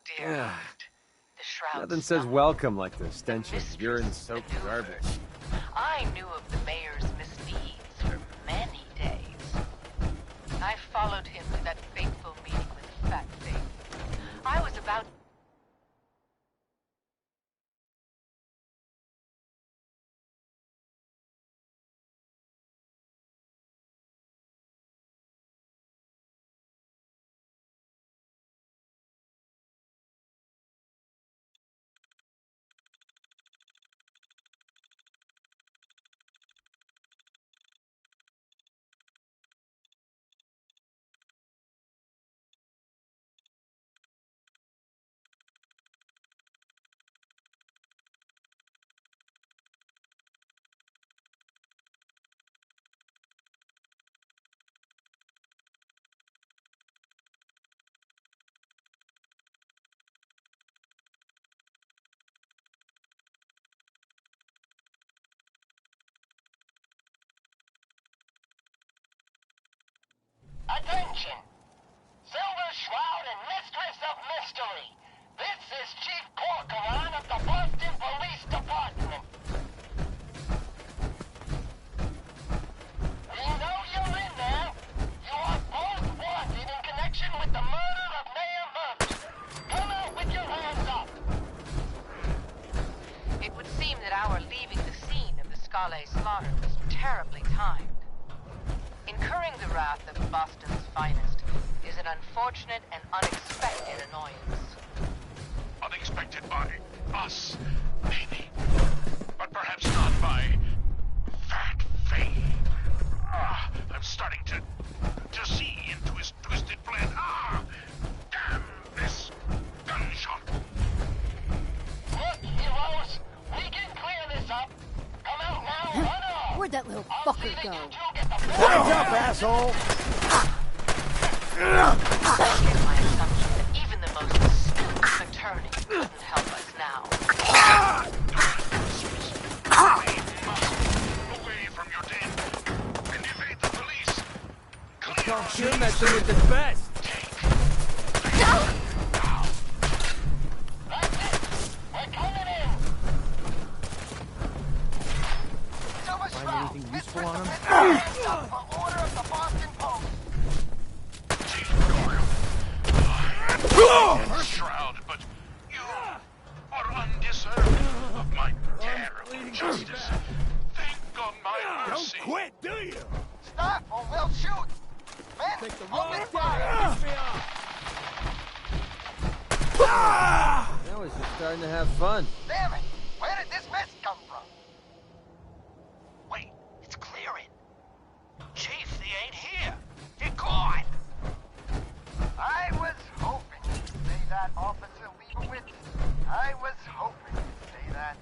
dear. Yeah. The shroud. Nothing says welcome like the stench of urine-soaked garbage. I knew of the mayor's misdeeds for many days. I followed him to that fateful meeting with the fat thing. I was about... Attention! Silver Shroud and Mistress of Mystery. This is Chief Corcoran of the Boston Police Department. We know you're in there. You are both wanted in connection with the murder of Mayor Murphy. Come out with your hands up. It would seem that our leaving the scene of the Scale slaughter was terribly timed. Incurring the wrath of Boston's finest is an unfortunate and unexpected annoyance. Unexpected by us, maybe. But perhaps not by Fat Faye. I'm starting to see into his twisted plan. Damn this gunshot. Look, heroes, we can clear this up. Come out now, run off. Where'd that little fucker go? Hands up, asshole! It's my assumption that even the most astute attorney couldn't help us now. We must away from your den and evade the police. Don't shoot that thing with the best! That's it. We're coming in. Silver Shroud, anything useful on him? Hands up for order of the Boston Post. Shroud, but you are undeserving of my terrible justice. Think on my mercy. Don't quit, do you? Stop or we'll shoot. Men, Take the open wrong fire. Now we're just starting to have fun. Damn it. Where did this mess come from? Wait, it's clearing. Chief, they ain't here. They're gone. I was hoping you'd say that, Officer Leibowitz. I was hoping you'd say that.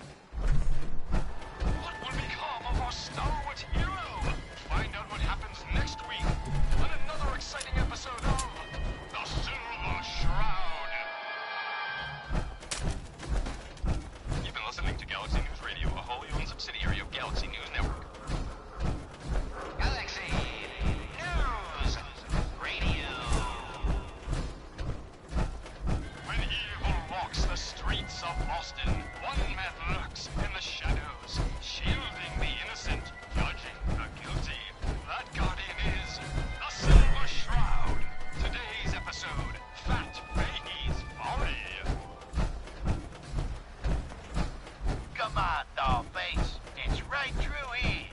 What will become of our stalwart hero? Find out what happens next week on another exciting episode of The Silver Shroud. You've been listening to Galaxy News Radio, a wholly owned subsidiary of Galaxy News Network. Galaxy News Radio. When evil walks the streets of Boston, one man lurks in the shadows, shielding the innocent, judging the guilty. That guardian is the Silver Shroud. Today's episode, Fat Faye's Folly. Come on, Dollface. It's right through here.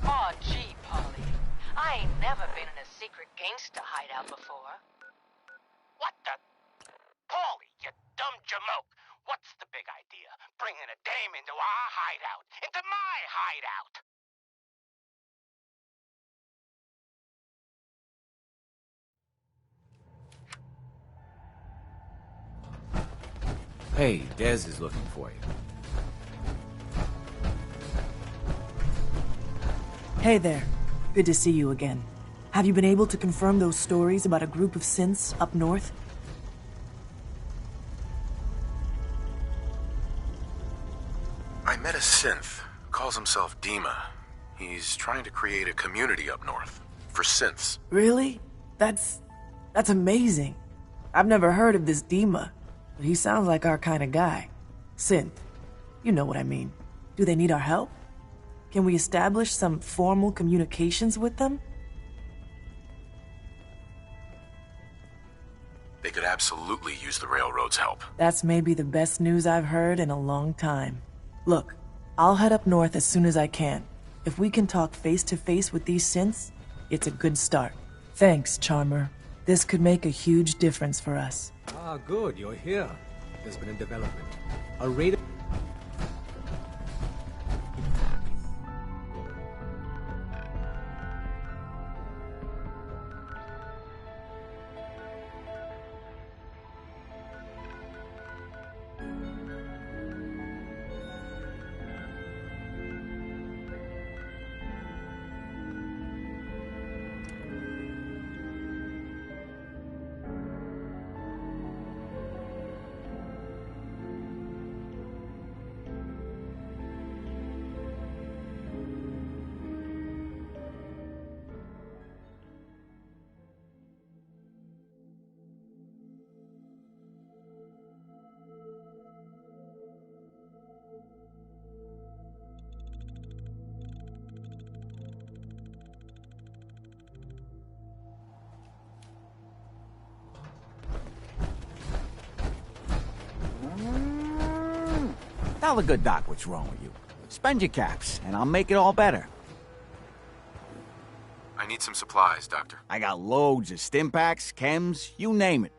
Aw, gee, Polly. I ain't never been in a secret gangsta hideout before. What the? Paulie, you dumb jamoke. What's the big idea? Bringing a dame into our hideout. Into my hideout. Hey, Dez is looking for you. Hey there. Good to see you again. Have you been able to confirm those stories about a group of synths up north? I met a synth. Calls himself Dima. He's trying to create a community up north. for synths. Really? That's amazing. I've never heard of this Dima, but he sounds like our kind of guy. Synth. You know what I mean. Do they need our help? Can we establish some formal communications with them? They could absolutely use the railroad's help. That's maybe the best news I've heard in a long time. Look, I'll head up north as soon as I can. If we can talk face to face with these synths, it's a good start. Thanks, Charmer. This could make a huge difference for us. Ah, good, you're here. There's been a development. A raid... Tell the good doc what's wrong with you. Spend your caps, and I'll make it all better. I need some supplies, Doctor. I got loads of stim packs, chems, you name it.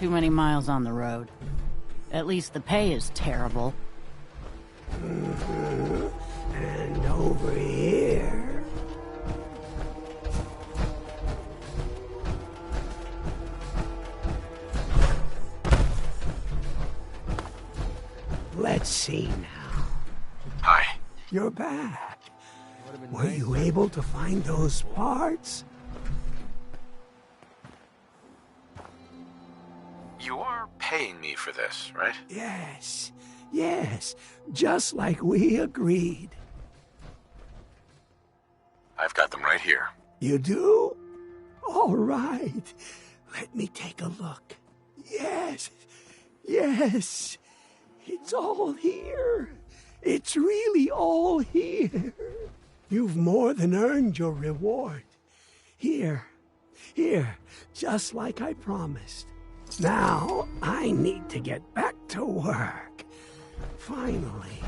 Too many miles on the road. At least the pay is terrible. And over here... Let's see now. Hi. You're back. Were you able to find those parts? You are paying me for this, right? Yes, just like we agreed. I've got them right here. You do? All right. Let me take a look. Yes, it's all here. It's really all here. You've more than earned your reward. Here, just like I promised. Now, I need to get back to work. Finally.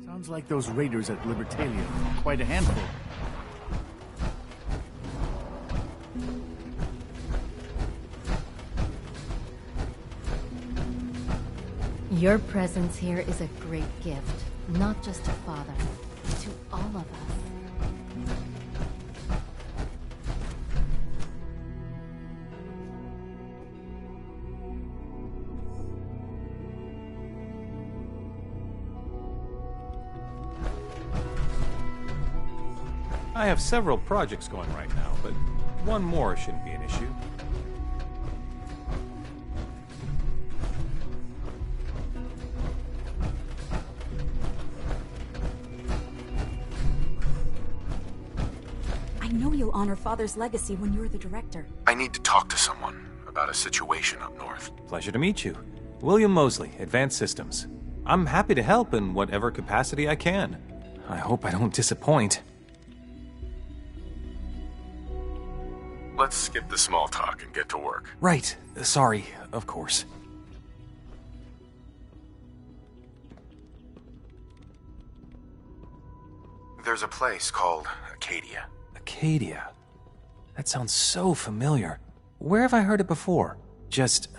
Sounds like those raiders at Libertalia are quite a handful. Your presence here is a great gift, not just to Father, but to all of us. I have several projects going right now, but one more shouldn't be an issue. I know you'll honor Father's legacy when you're the director. I need to talk to someone about a situation up north. Pleasure to meet you. William Mosley, Advanced Systems. I'm happy to help in whatever capacity I can. I hope I don't disappoint. Let's skip the small talk and get to work. Right. Sorry, of course. There's a place called Acadia. Acadia? That sounds so familiar. Where have I heard it before? Just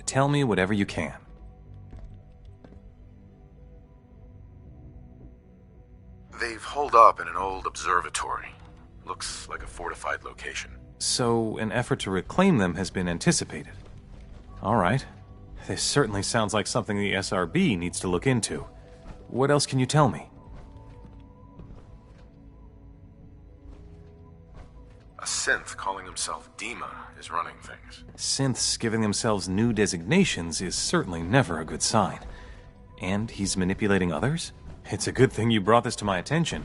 tell me whatever you can. They've holed up in an old observatory. Looks like a fortified location. So, an effort to reclaim them has been anticipated. All right. This certainly sounds like something the SRB needs to look into. What else can you tell me? A synth calling himself Dima is running things. Synths giving themselves new designations is certainly never a good sign. And he's manipulating others? It's a good thing you brought this to my attention.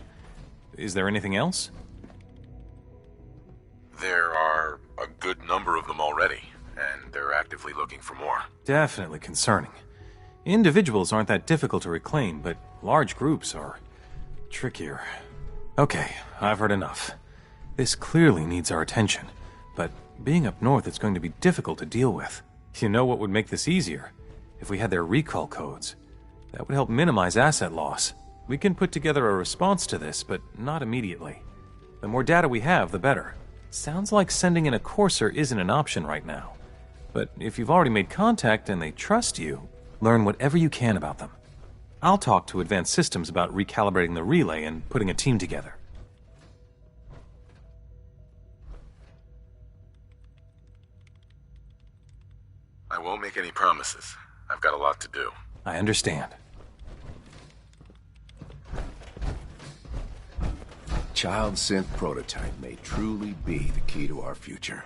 Is there anything else? There are a good number of them already, and they're actively looking for more. Definitely concerning. Individuals aren't that difficult to reclaim, but large groups are trickier. Okay, I've heard enough. This clearly needs our attention, but being up north it's going to be difficult to deal with. You know what would make this easier? If we had their recall codes. That would help minimize asset loss. We can put together a response to this, but not immediately. The more data we have, the better. Sounds like sending in a courser isn't an option right now. But if you've already made contact and they trust you, learn whatever you can about them. I'll talk to Advanced Systems about recalibrating the relay and putting a team together. I won't make any promises. I've got a lot to do. I understand. Child synth prototype may truly be the key to our future.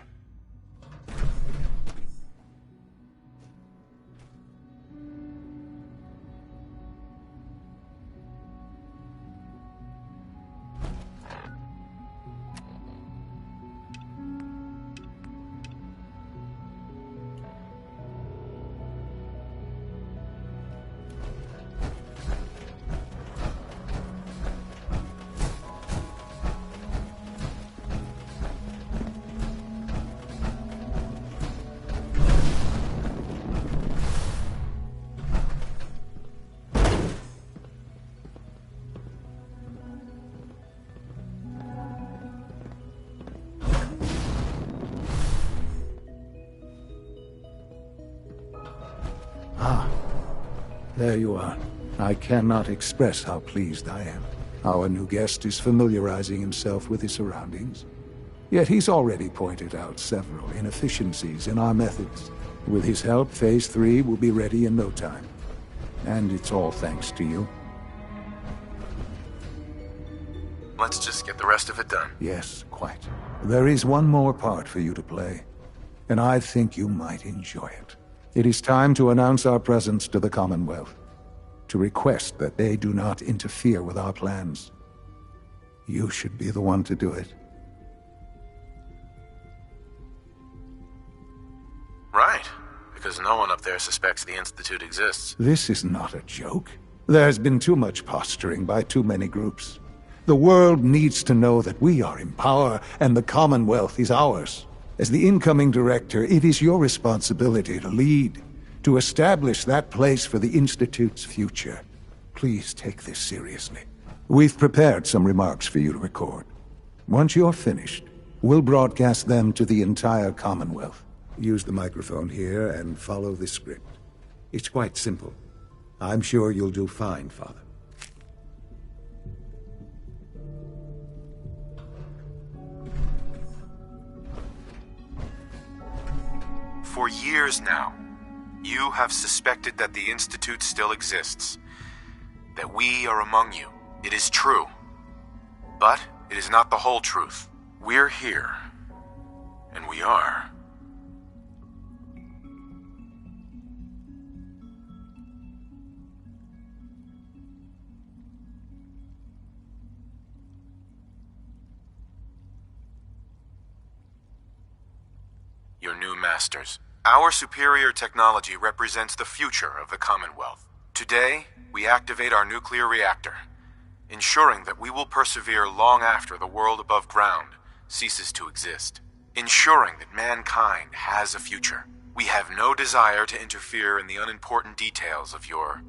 There you are. I cannot express how pleased I am. Our new guest is familiarizing himself with his surroundings. Yet he's already pointed out several inefficiencies in our methods. With his help, Phase 3 will be ready in no time. And it's all thanks to you. Let's just get the rest of it done. Yes, quite. There is one more part for you to play, and I think you might enjoy it. It is time to announce our presence to the Commonwealth, to request that they do not interfere with our plans. You should be the one to do it. Right, because no one up there suspects the Institute exists. This is not a joke. There's been too much posturing by too many groups. The world needs to know that we are in power and the Commonwealth is ours. As the incoming director, it is your responsibility to lead, to establish that place for the Institute's future. Please take this seriously. We've prepared some remarks for you to record. Once you're finished, we'll broadcast them to the entire Commonwealth. Use the microphone here and follow the script. It's quite simple. I'm sure you'll do fine, Father. For years now, you have suspected that the Institute still exists. That we are among you. It is true. But it is not the whole truth. We're here. And we are. Your new masters. Our superior technology represents the future of the Commonwealth. Today, we activate our nuclear reactor, ensuring that we will persevere long after the world above ground ceases to exist. Ensuring that mankind has a future. We have no desire to interfere in the unimportant details of your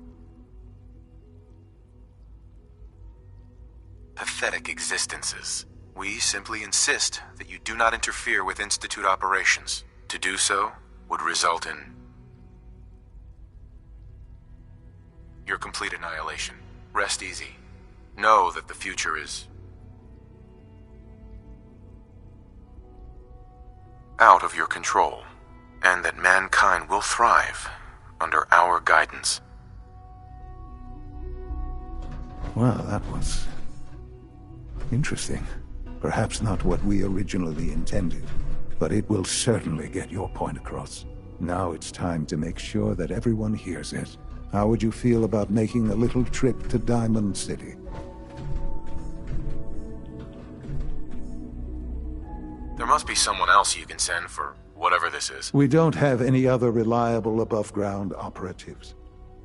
pathetic existences. We simply insist that you do not interfere with Institute operations. To do so would result in your complete annihilation. Rest easy. Know that the future is out of your control, and that mankind will thrive under our guidance. Well, that was interesting. Perhaps not what we originally intended, but it will certainly get your point across. Now it's time to make sure that everyone hears it. How would you feel about making a little trip to Diamond City? There must be someone else you can send for whatever this is. We don't have any other reliable above-ground operatives,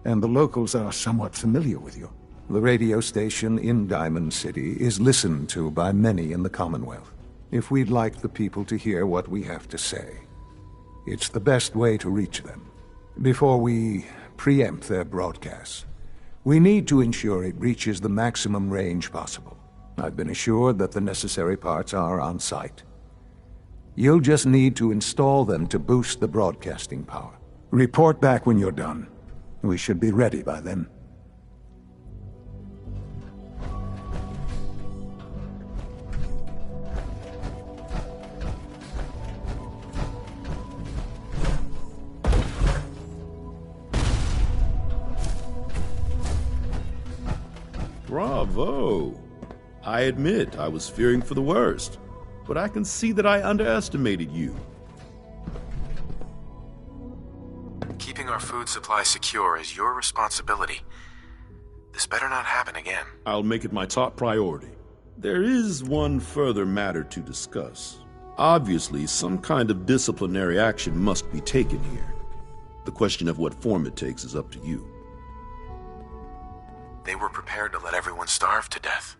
and the locals are somewhat familiar with you. The radio station in Diamond City is listened to by many in the Commonwealth. If we'd like the people to hear what we have to say, it's the best way to reach them. Before we preempt their broadcasts, we need to ensure it reaches the maximum range possible. I've been assured that the necessary parts are on site. You'll just need to install them to boost the broadcasting power. Report back when you're done. We should be ready by then. Bravo! I admit I was fearing for the worst, but I can see that I underestimated you. Keeping our food supply secure is your responsibility. This better not happen again. I'll make it my top priority. There is one further matter to discuss. Obviously, some kind of disciplinary action must be taken here. The question of what form it takes is up to you. They were prepared to let everyone starve to death.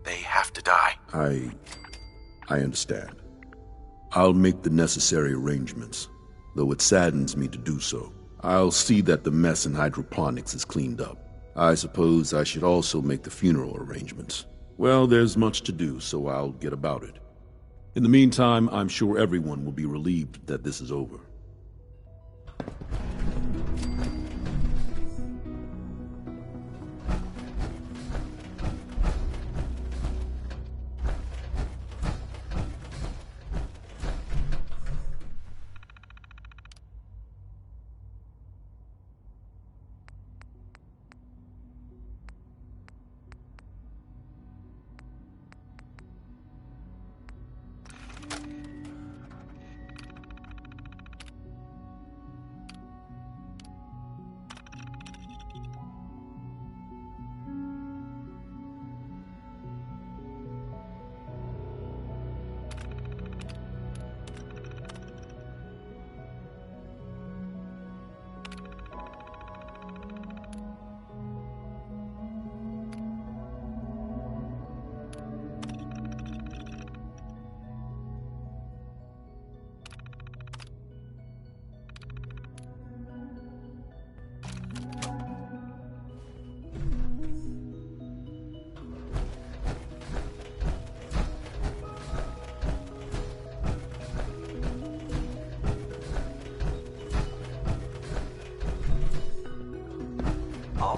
They have to die. I understand. I'll make the necessary arrangements, though it saddens me to do so. I'll see that the mess in hydroponics is cleaned up. I suppose I should also make the funeral arrangements. Well, there's much to do, so I'll get about it. In the meantime, I'm sure everyone will be relieved that this is over.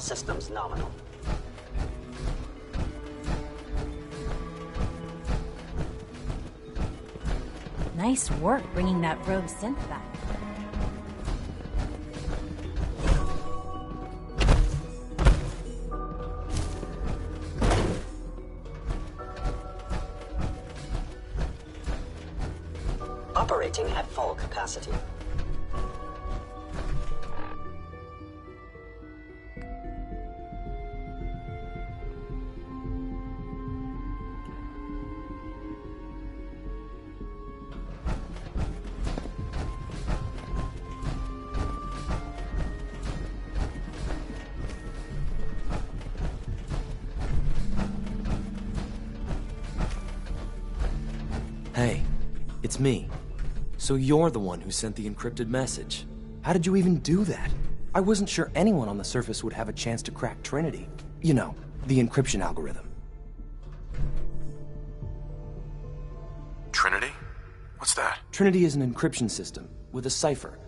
systems nominal. Nice work bringing that rogue synth back. Operating at full capacity. Hey, it's me. So you're the one who sent the encrypted message. How did you even do that? I wasn't sure anyone on the surface would have a chance to crack Trinity. You know, the encryption algorithm. Trinity? What's that? Trinity is an encryption system with a cipher,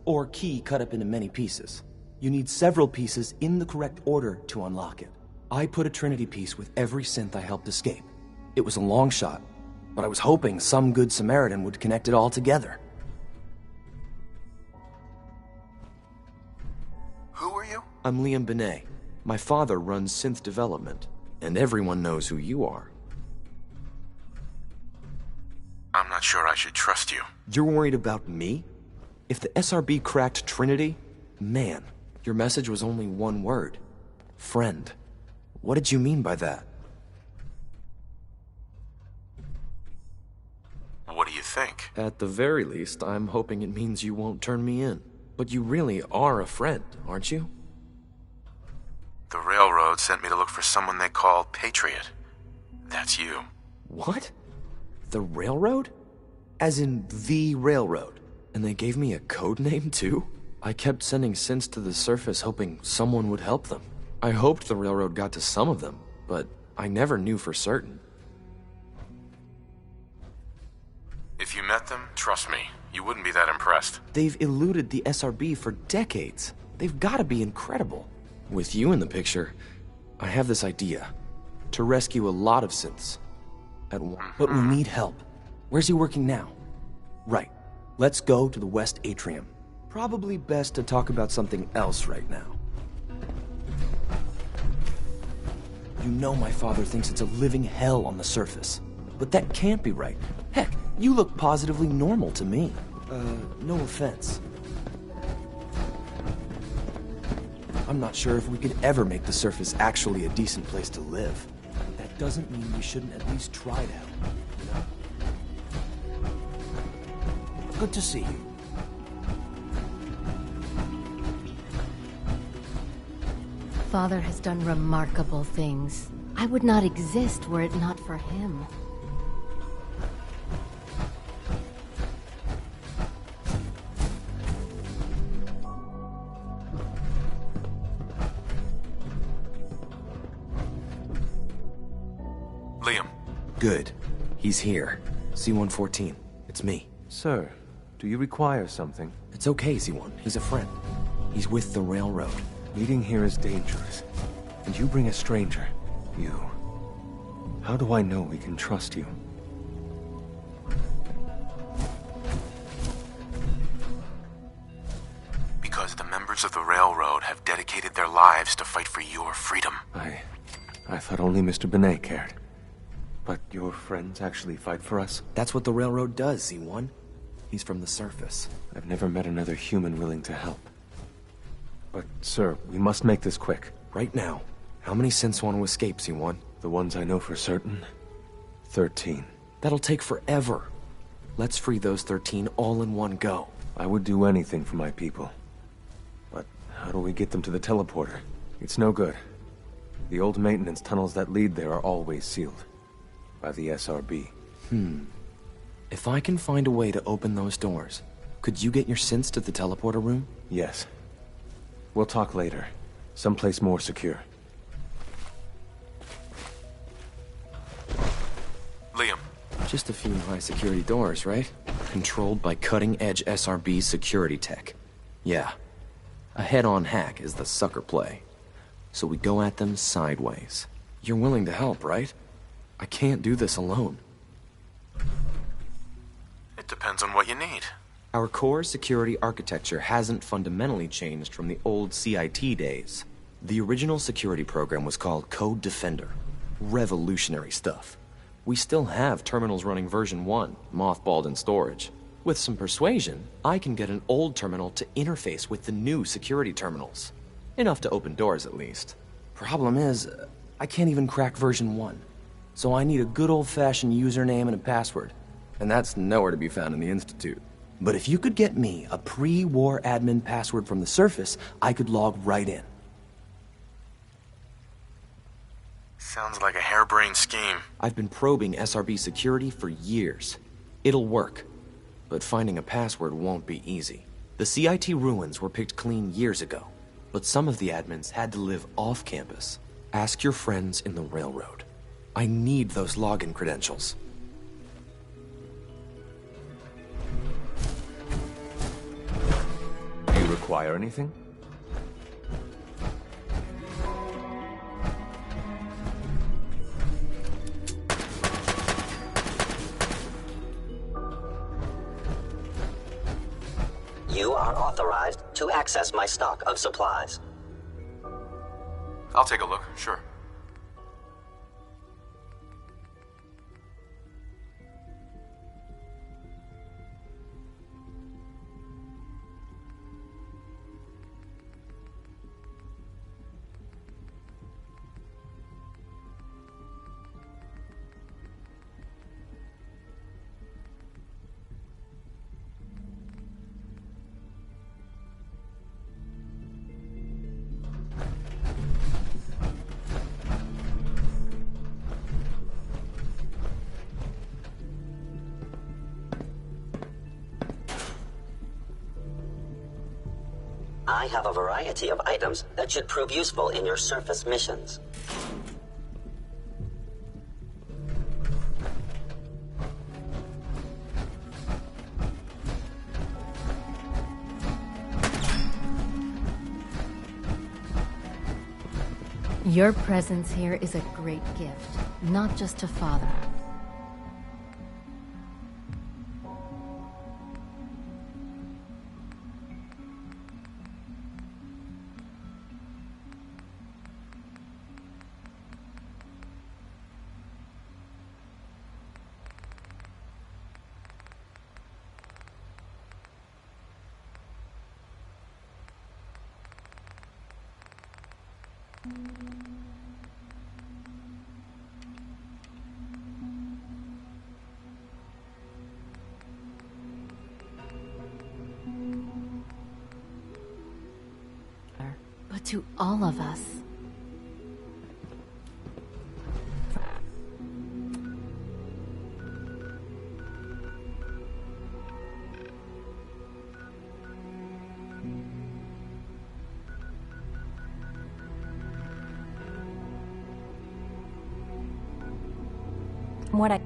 or key cut up into many pieces. You need several pieces in the correct order to unlock it. I put a Trinity piece with every synth I helped escape. It was a long shot, but I was hoping some good Samaritan would connect it all together. Who are you? I'm Liam Benet. My father runs synth development, and everyone knows who you are. I'm not sure I should trust you. You're worried about me? If the SRB cracked Trinity, man, your message was only one word. Friend. What did you mean by that? What do you think? At the very least, I'm hoping it means you won't turn me in. But you really are a friend, aren't you? The railroad sent me to look for someone they call Patriot. That's you. What? The railroad? As in the railroad? And they gave me a code name too? I kept sending synths to the surface hoping someone would help them. I hoped the railroad got to some of them, but I never knew for certain. If you met them, trust me, you wouldn't be that impressed. They've eluded the SRB for decades. They've got to be incredible. With you in the picture, I have this idea. To rescue a lot of synths at once. But we need help. Where's he working now? Right. Let's go to the West Atrium. Probably best to talk about something else right now. You know my father thinks it's a living hell on the surface. But that can't be right. Heck, you look positively normal to me. No offense. I'm not sure if we could ever make the surface actually a decent place to live. But that doesn't mean we shouldn't at least try to help, you know? Good to see you. Father has done remarkable things. I would not exist were it not for him. Liam. Good. He's here. C-114. It's me. Sir, do you require something? It's okay, C-1. He's a friend. He's with the railroad. Meeting here is dangerous. And you bring a stranger. You. How do I know we can trust you? Because the members of the railroad have dedicated their lives to fight for your freedom. I thought only Mr. Benet cared. But your friends actually fight for us? That's what the railroad does, C1. He's from the surface. I've never met another human willing to help. But, sir, we must make this quick. Right now. How many synths want to escape, C1? The ones I know for certain? 13. That'll take forever. Let's free those 13 all in one go. I would do anything for my people. But how do we get them to the teleporter? It's no good. The old maintenance tunnels that lead there are always sealed. By the SRB. If I can find a way to open those doors, could you get your synths to the teleporter room? Yes. We'll talk later. Someplace more secure. Liam. Just a few high-security doors, right? Controlled by cutting-edge SRB security tech. Yeah. A head-on hack is the sucker play. so we go at them sideways. You're willing to help, right? I can't do this alone. It depends on what you need. Our core security architecture hasn't fundamentally changed from the old CIT days. The original security program was called Code Defender. Revolutionary stuff. We still have terminals running version 1, mothballed in storage. With some persuasion, I can get an old terminal to interface with the new security terminals. Enough to open doors, at least. Problem is, I can't even crack version 1. So I need a good old-fashioned username and a password. And that's nowhere to be found in the Institute. But if you could get me a pre-war admin password from the surface, I could log right in. Sounds like a harebrained scheme. I've been probing SRB security for years. It'll work. But finding a password won't be easy. The CIT ruins were picked clean years ago. But some of the admins had to live off campus. Ask your friends in the railroad. I need those login credentials. Do you require anything? You are authorized to access my stock of supplies. I'll take a look, sure. I have a variety of items that should prove useful in your surface missions. Your presence here is a great gift, not just to Father. But to all of us. What I...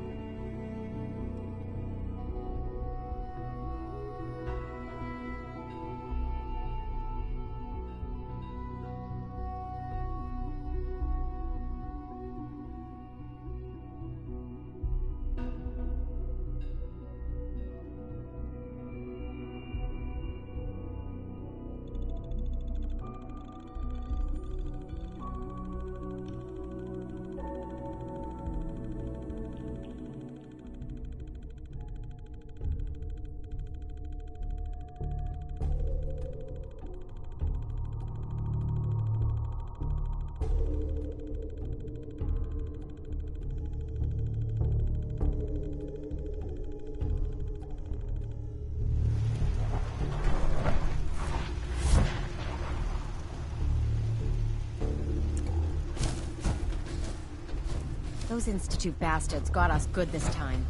Those Institute bastards got us good this time.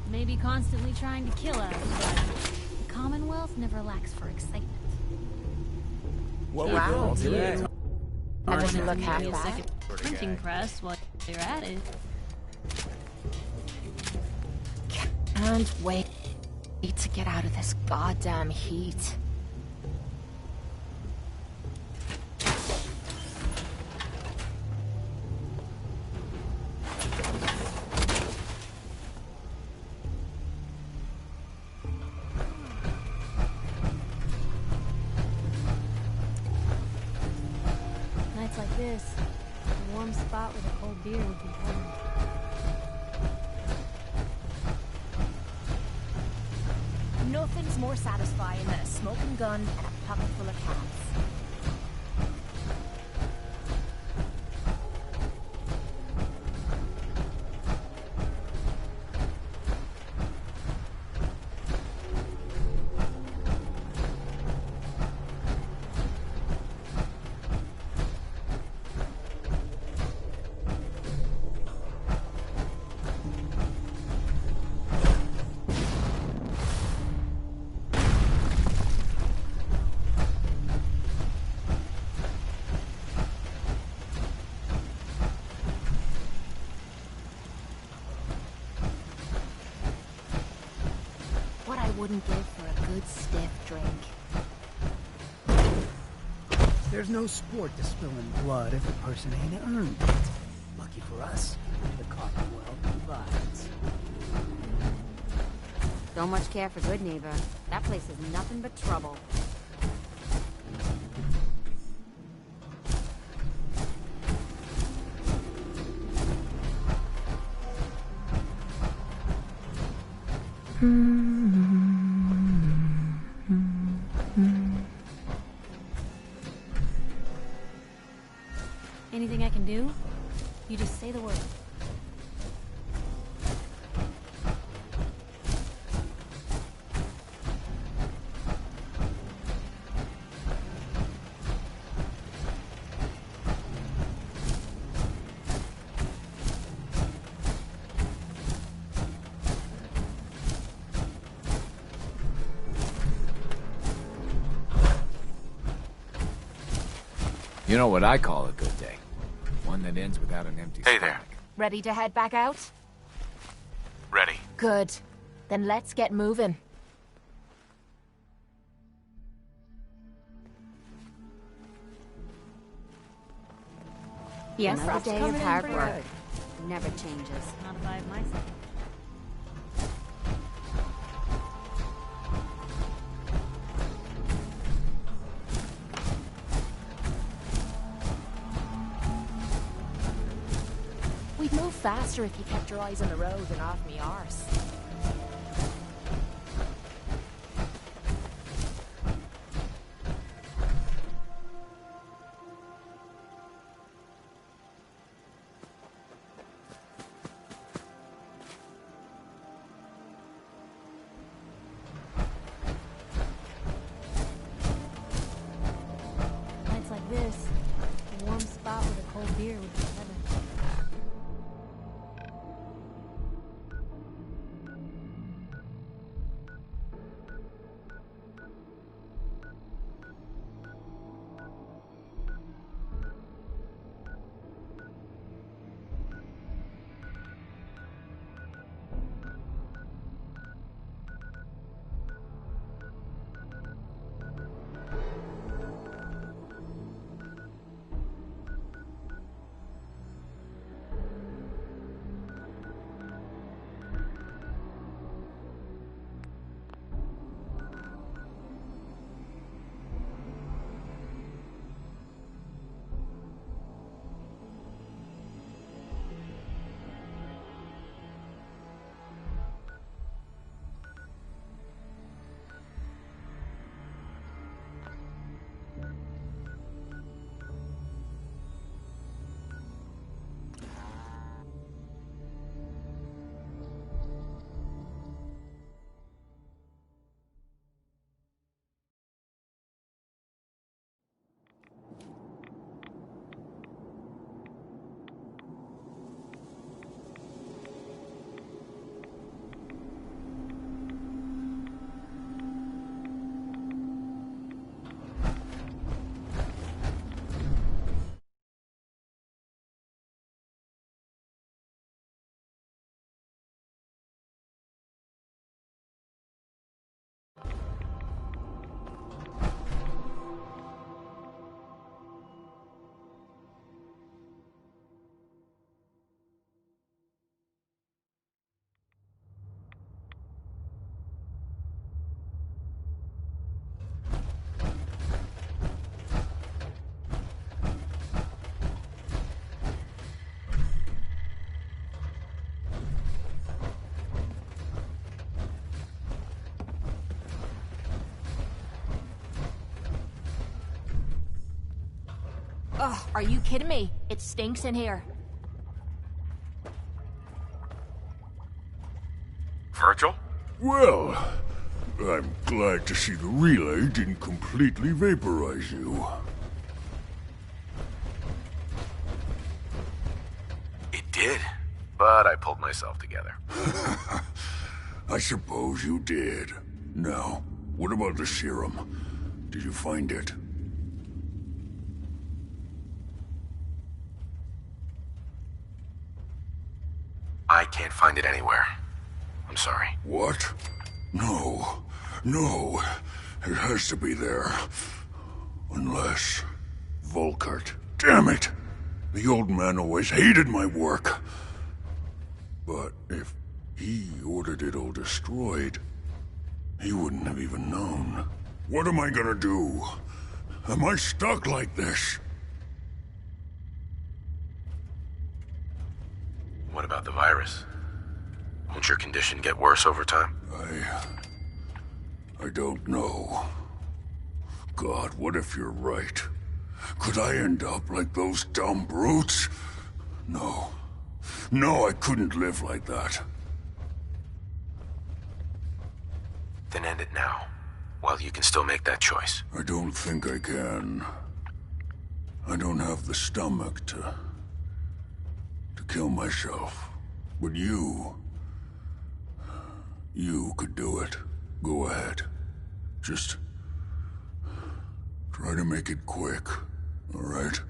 Maybe constantly trying to kill us, but the Commonwealth never lacks for excitement. What wow, we today? That doesn't look half bad. A second printing press while you're at it. Can't wait. Need to get out of this goddamn heat. Nights like this, a warm spot with a cold beer would be heaven. Nothing's more satisfying than a smoking gun and a pocket full of cans. Wouldn't give for a good stiff drink. There's no sport to spilling blood if the person ain't earned it. Lucky for us, the Commonwealth provides. Don't much care for good neighbor. That place is nothing but trouble. Anything I can do? You just say the word. You know what I call a good day? One that ends without an empty Hey stomach. there. Ready to head back out? Ready. Good. Then let's get moving. Yes, Another a day coming of in hard pretty work. good. Never changes. Not if I have my say. We'd move faster if you kept your eyes on the road and off me arse. Nights like this, a warm spot with a cold beer would be heaven. Ugh, are you kidding me? It stinks in here. Virgil? Well, I'm glad to see the relay didn't completely vaporize you. It did, but I pulled myself together. I suppose you did. Now, what about the serum? Did you find it? I can't find it anywhere. I'm sorry. What? No. No. It has to be there. Unless... Volkart. Damn it! The old man always hated my work. But if he ordered it all destroyed, he wouldn't have even known. What am I gonna do? Am I stuck like this? What about the virus? Won't your condition get worse over time? I don't know. God, what if you're right? Could I end up like those dumb brutes? No. No, I couldn't live like that. Then end it now, while you can still make that choice. I don't think I can. I don't have the stomach to kill myself. But you could do it. Go ahead. Just try to make it quick, all right?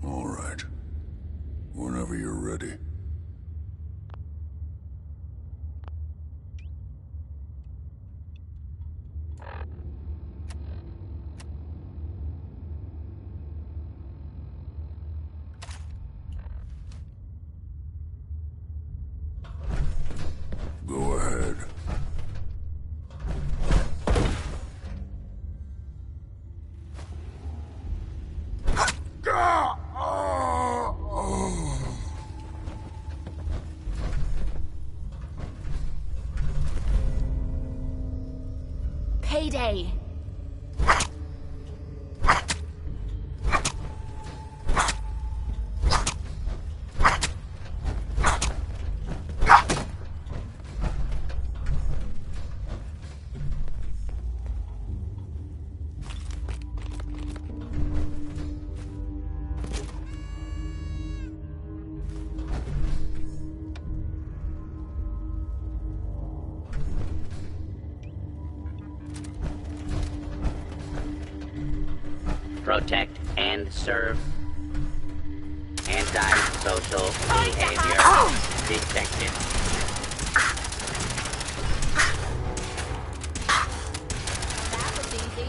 All right. Whenever you're ready. Go ahead. Payday. Protect and serve. Anti-social behavior detected. That was easy.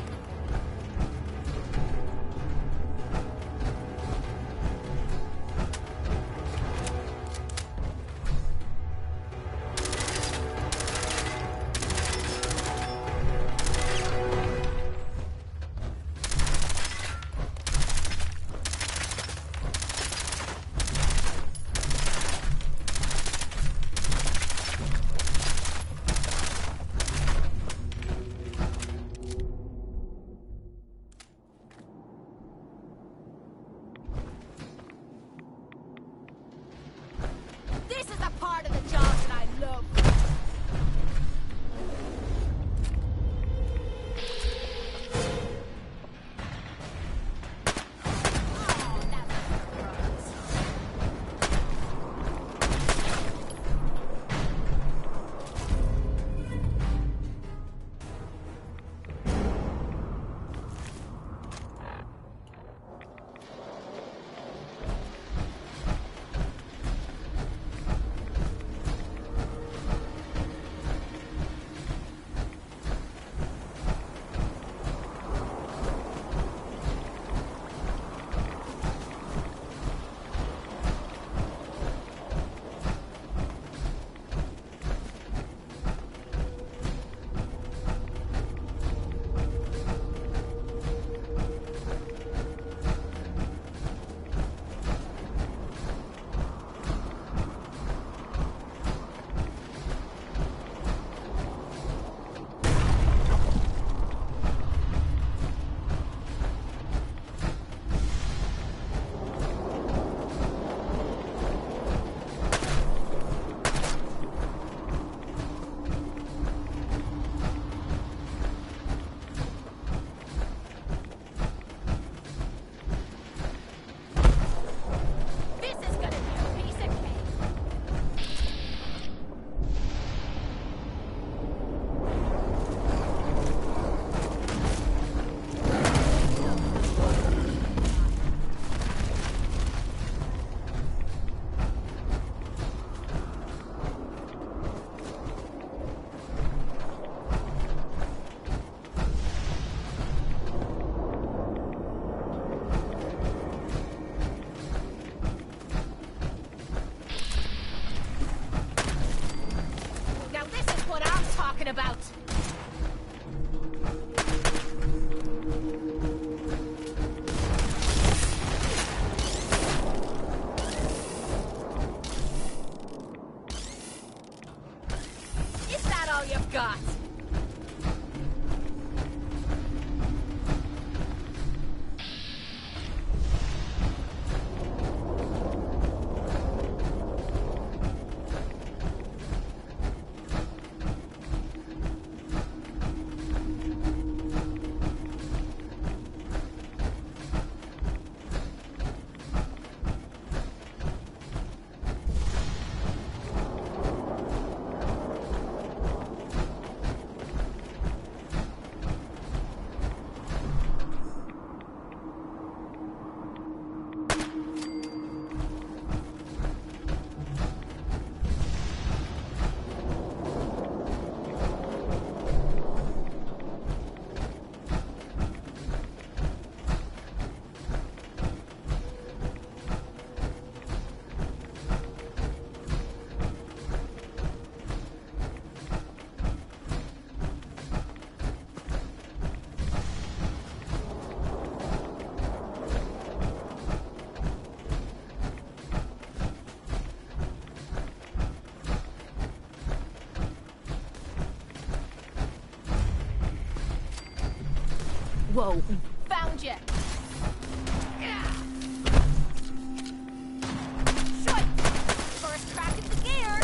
Whoa, found you. Shut! First crack at the gear.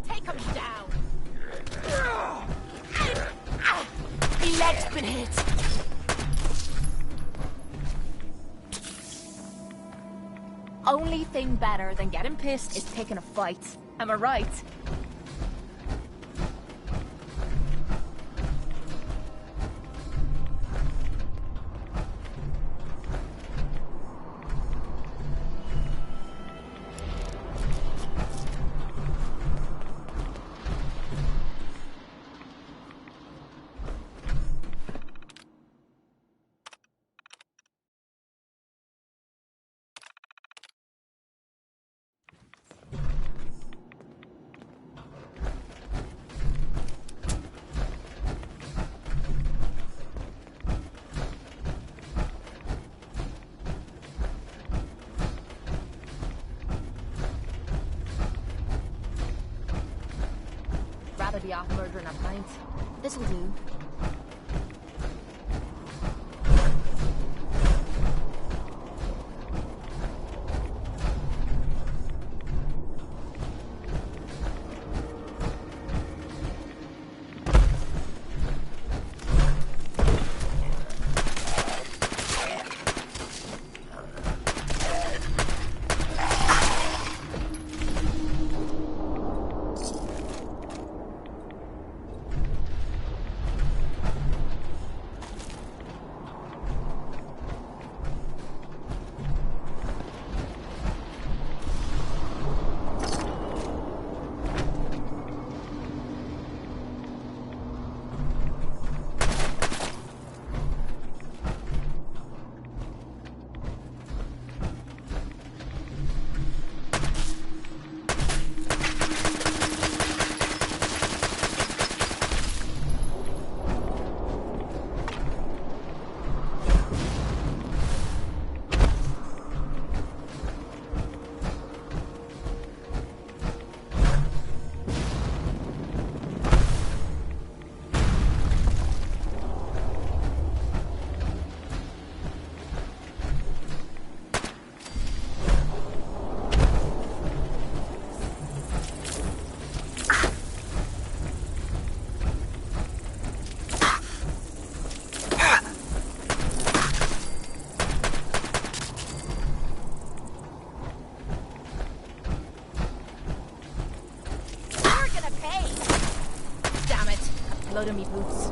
Take him down! The leg's been hit! Only thing better than getting pissed is picking a fight. Am I right? Rather be off murdering a pint. This'll do. Damn it! Blood on me boots.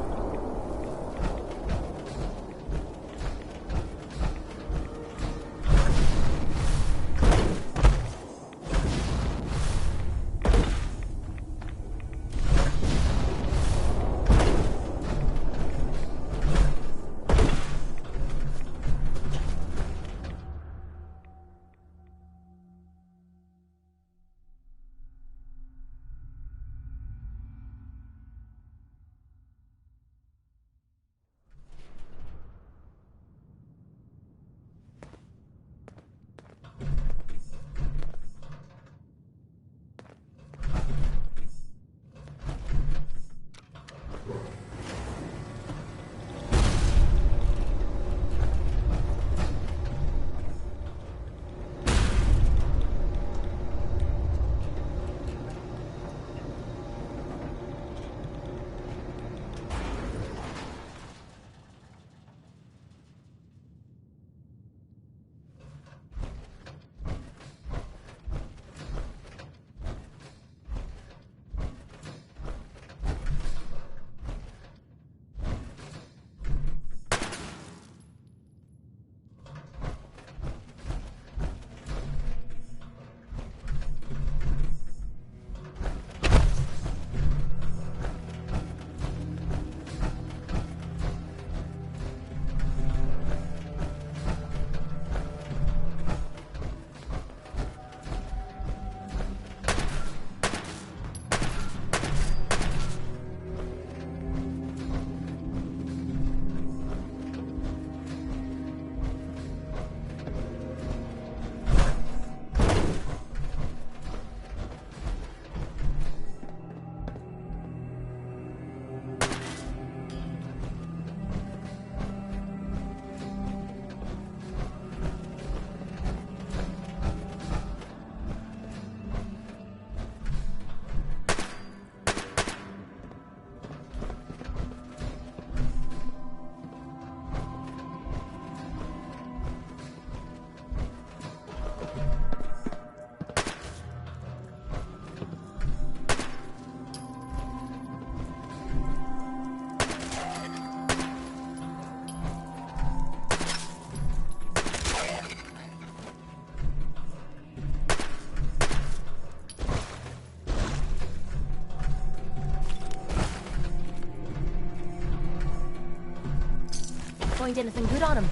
Find anything good on him?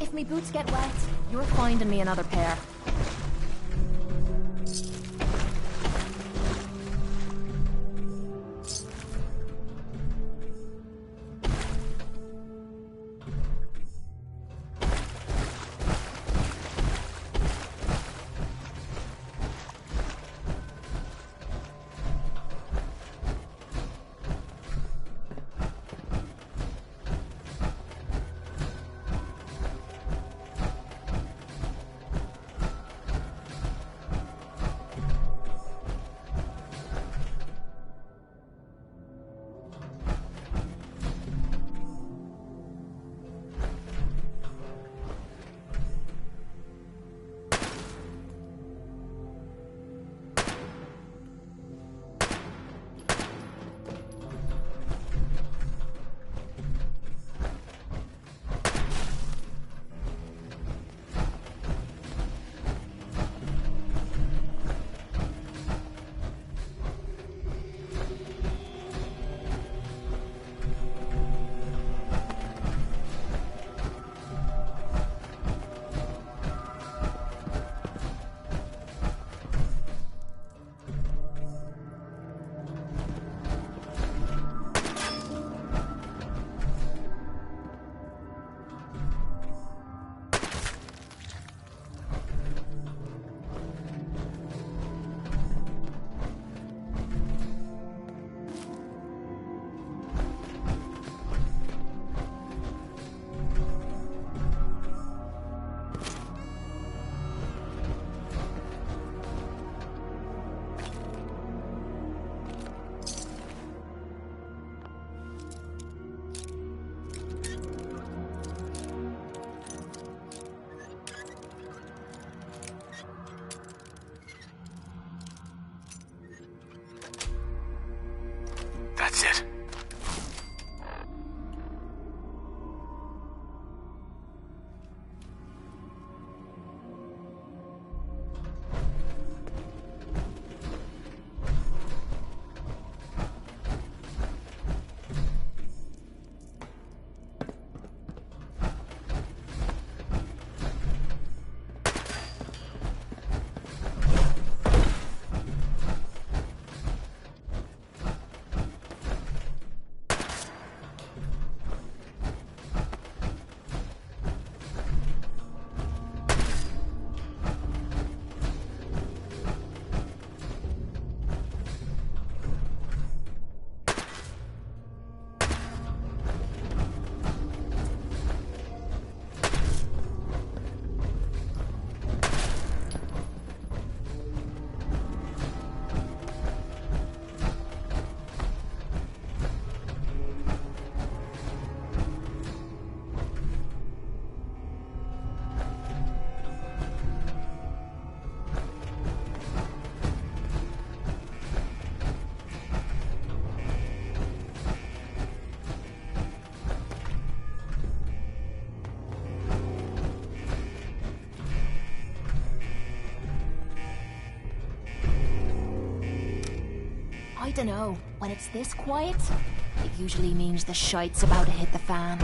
If me boots get wet, you're finding me another pair. That's it. I dunno. When it's this quiet, it usually means the shite's about to hit the fan.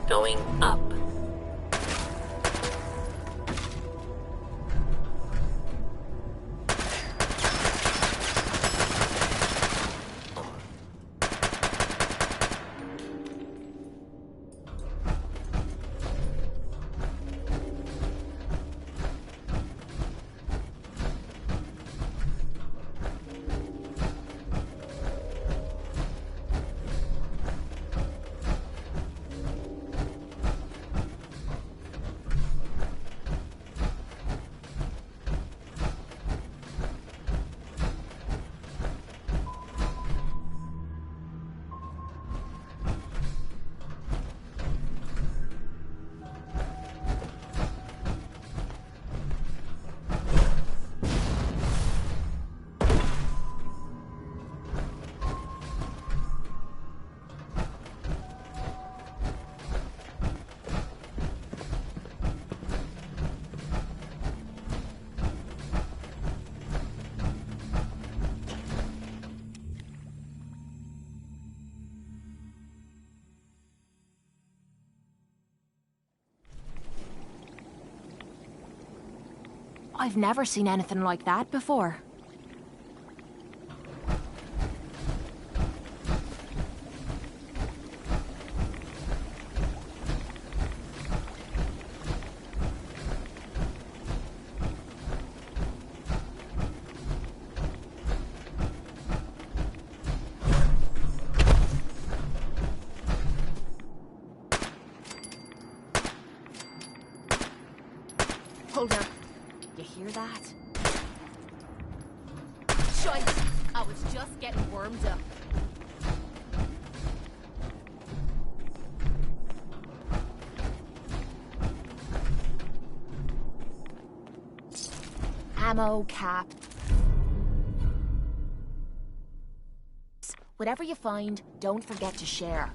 Going up. I've never seen anything like that before. Hold on. You hear that? Shite! I was just getting warmed up. Ammo cap. Whatever you find, don't forget to share.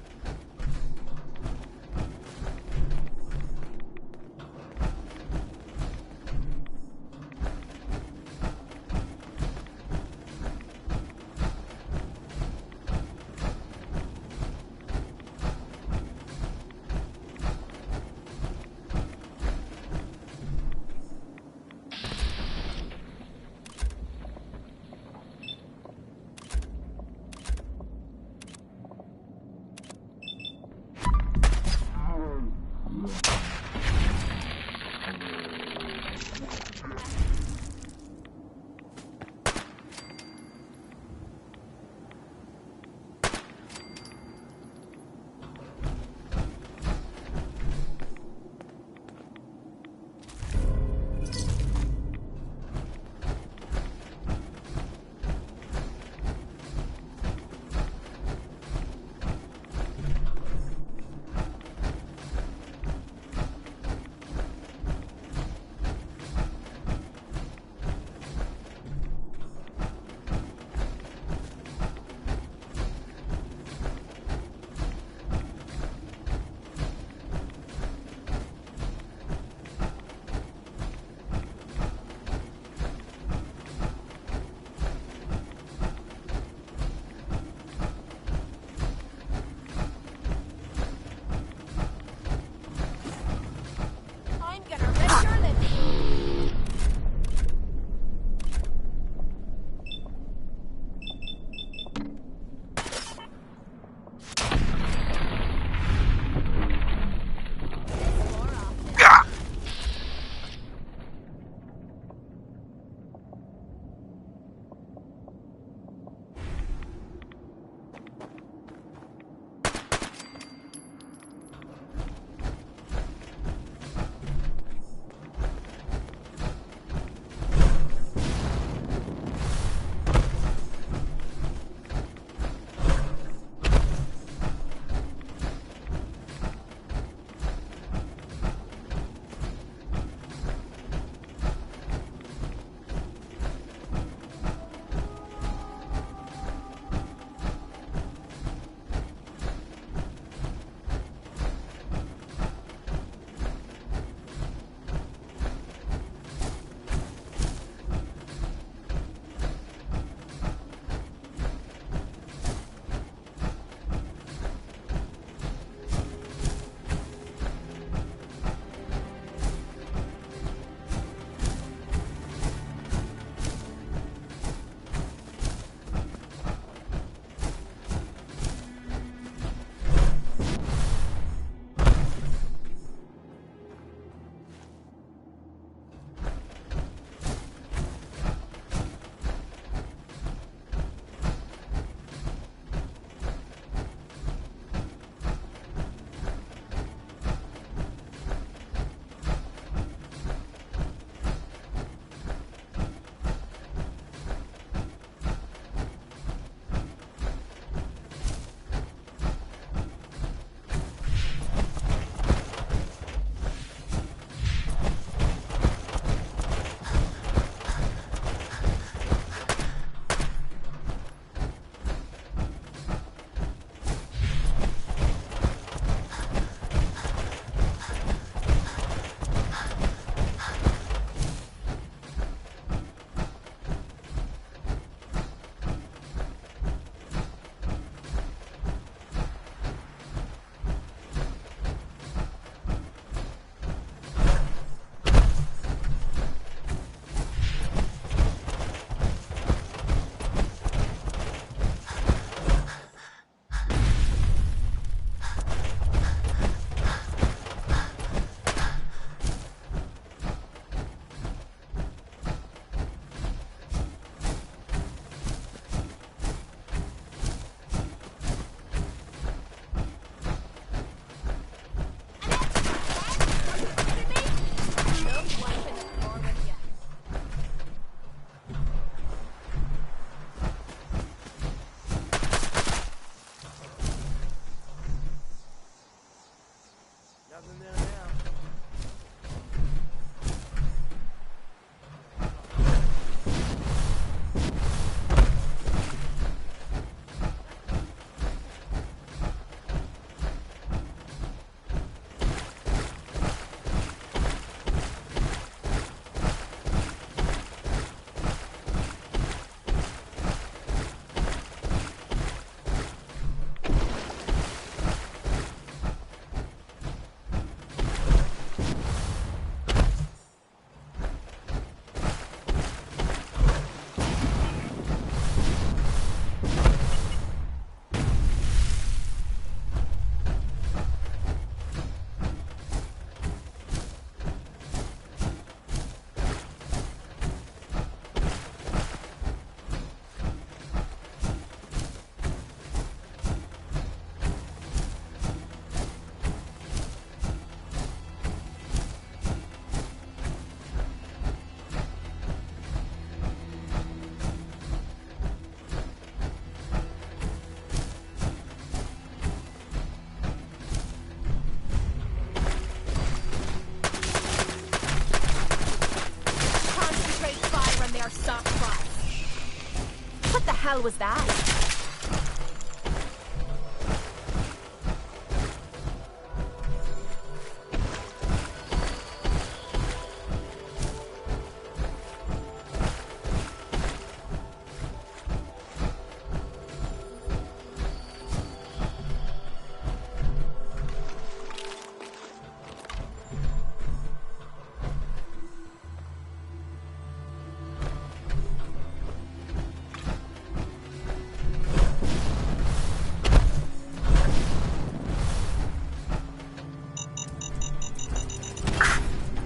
was that?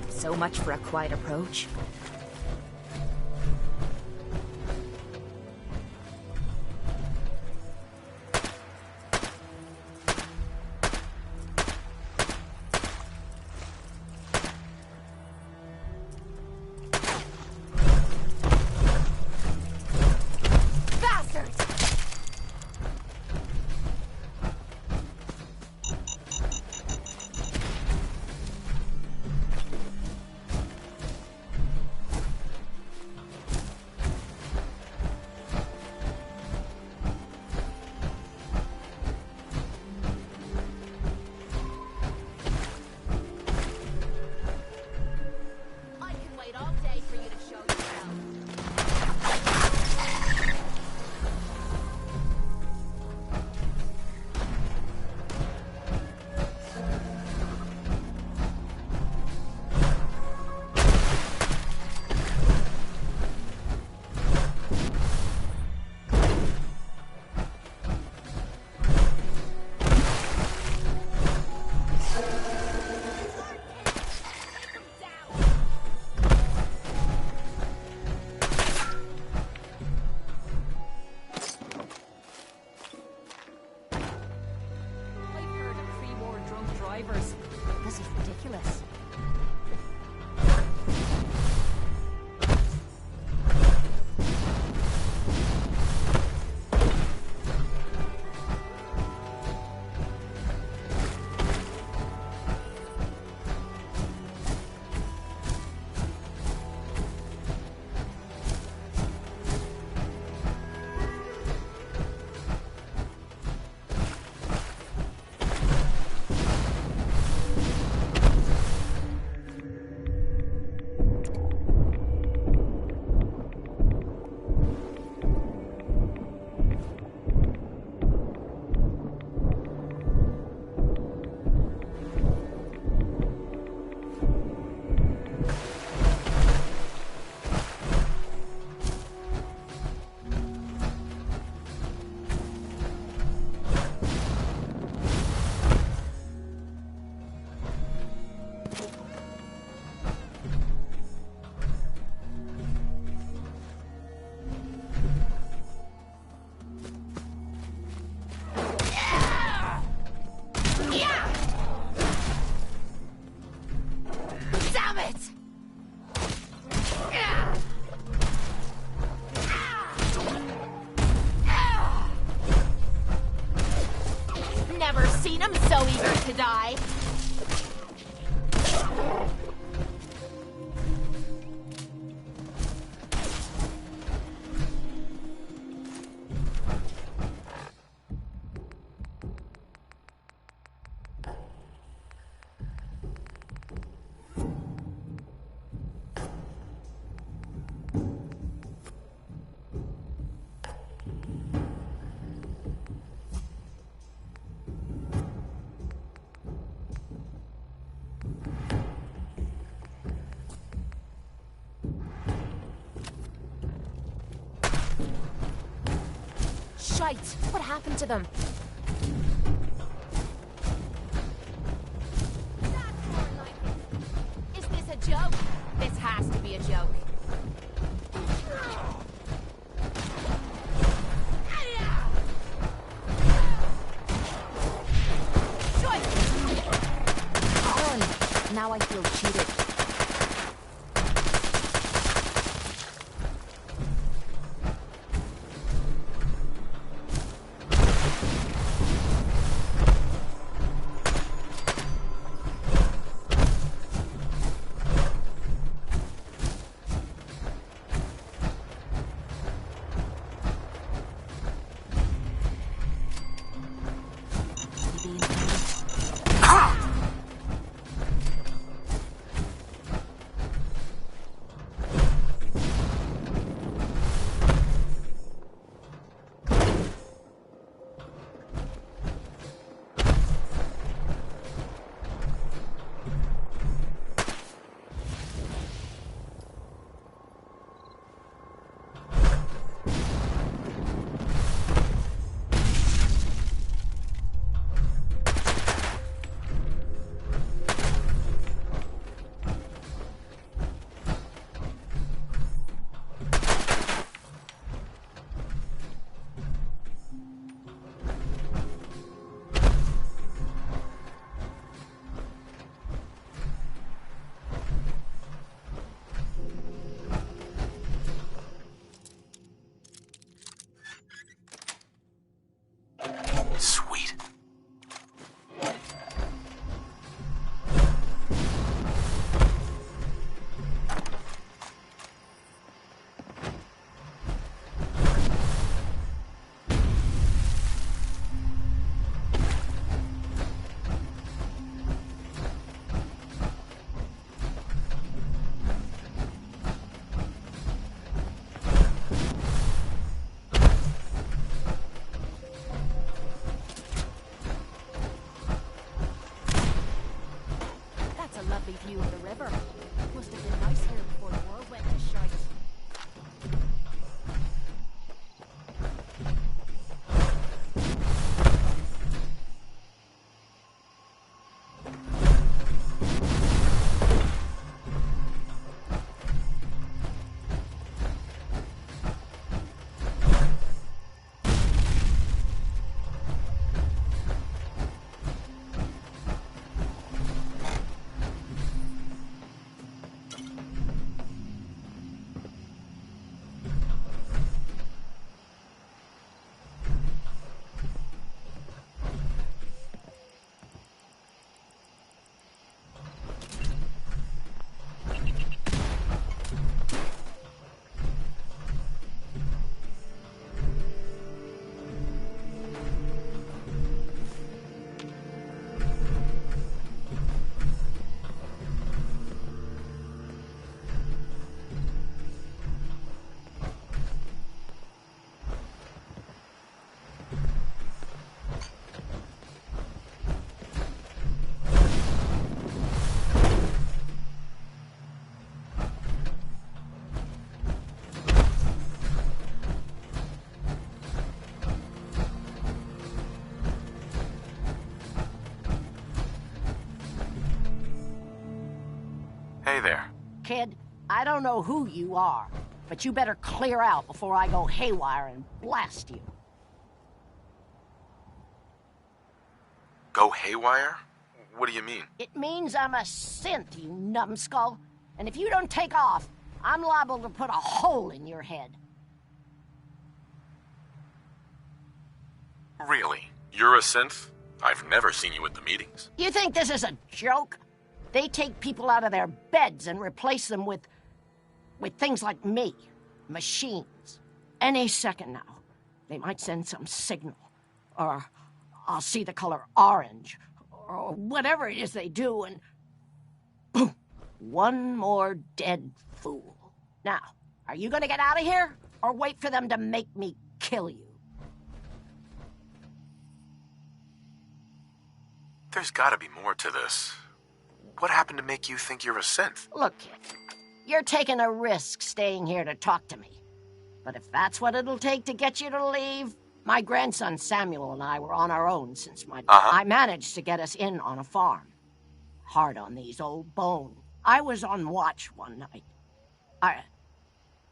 So much for a quiet approach. This is ridiculous. So eager to die. Shite! What happened to them? Is this a joke? This has to be a joke. Shite! Now I feel cheated. Hey there. Kid, I don't know who you are, but you better clear out before I go haywire and blast you. Go haywire? What do you mean? It means I'm a synth, you numbskull. And if you don't take off, I'm liable to put a hole in your head. Really? You're a synth? I've never seen you at the meetings. You think this is a joke? They take people out of their beds and replace them with things like me. Machines. Any second now, they might send some signal. Or I'll see the color orange. Or whatever it is they do, and boom! One more dead fool. Now, are you gonna get out of here? Or wait for them to make me kill you? There's gotta be more to this. What happened to make you think you're a synth? Look, kid, you're taking a risk staying here to talk to me. But if that's what it'll take to get you to leave, my grandson Samuel and I were on our own since I managed to get us in on a farm. Hard on these old bones. I was on watch one night.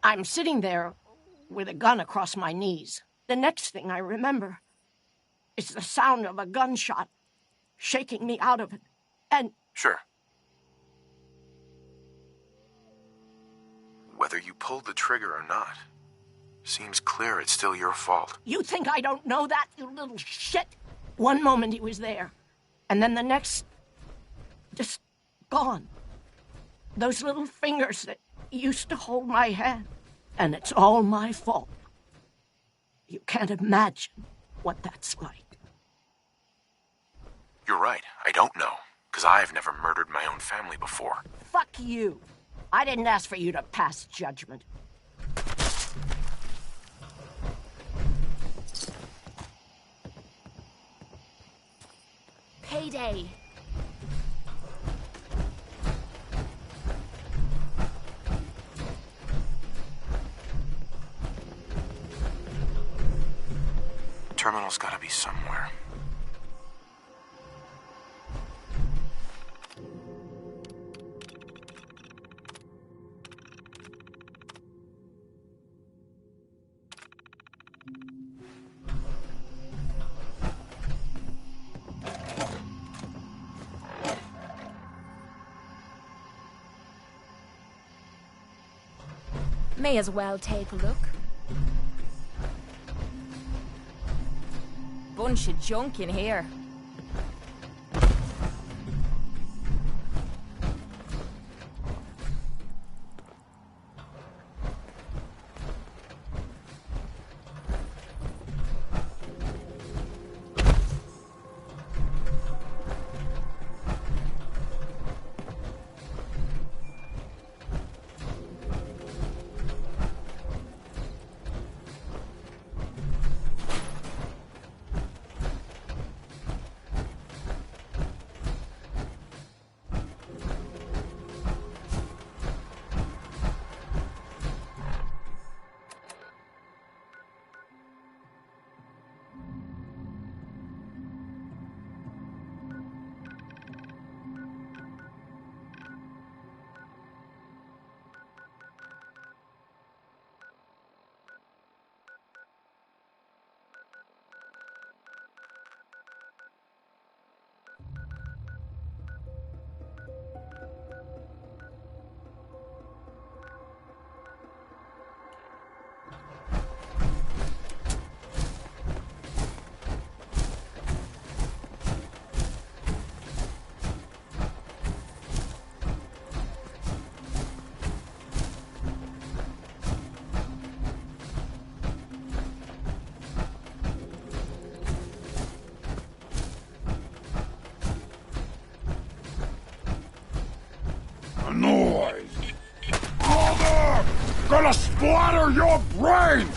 I'm sitting there with a gun across my knees. The next thing I remember is the sound of a gunshot shaking me out of it. And... Sure. Whether you pulled the trigger or not, seems clear it's still your fault. You think I don't know that, you little shit? One moment he was there, and then the next, just gone. Those little fingers that used to hold my hand, and it's all my fault. You can't imagine what that's like. You're right, I don't know, because I've never murdered my own family before. Fuck you. I didn't ask for you to pass judgment. Payday. Terminal's gotta be somewhere. May as well take a look. Bunch of junk in here. Noise! Mother! Gonna splatter your brain!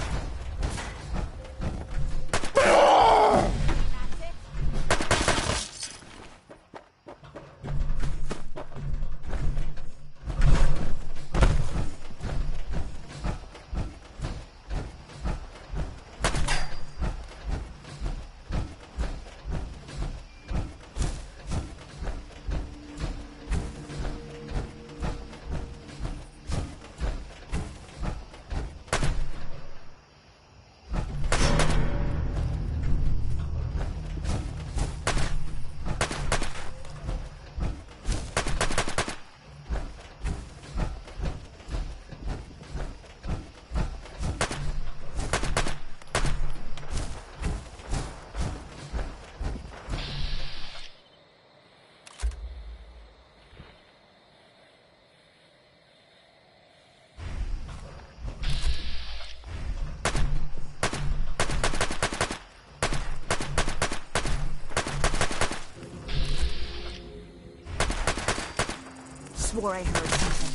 swore I heard something.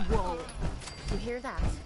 Whoa. You hear that?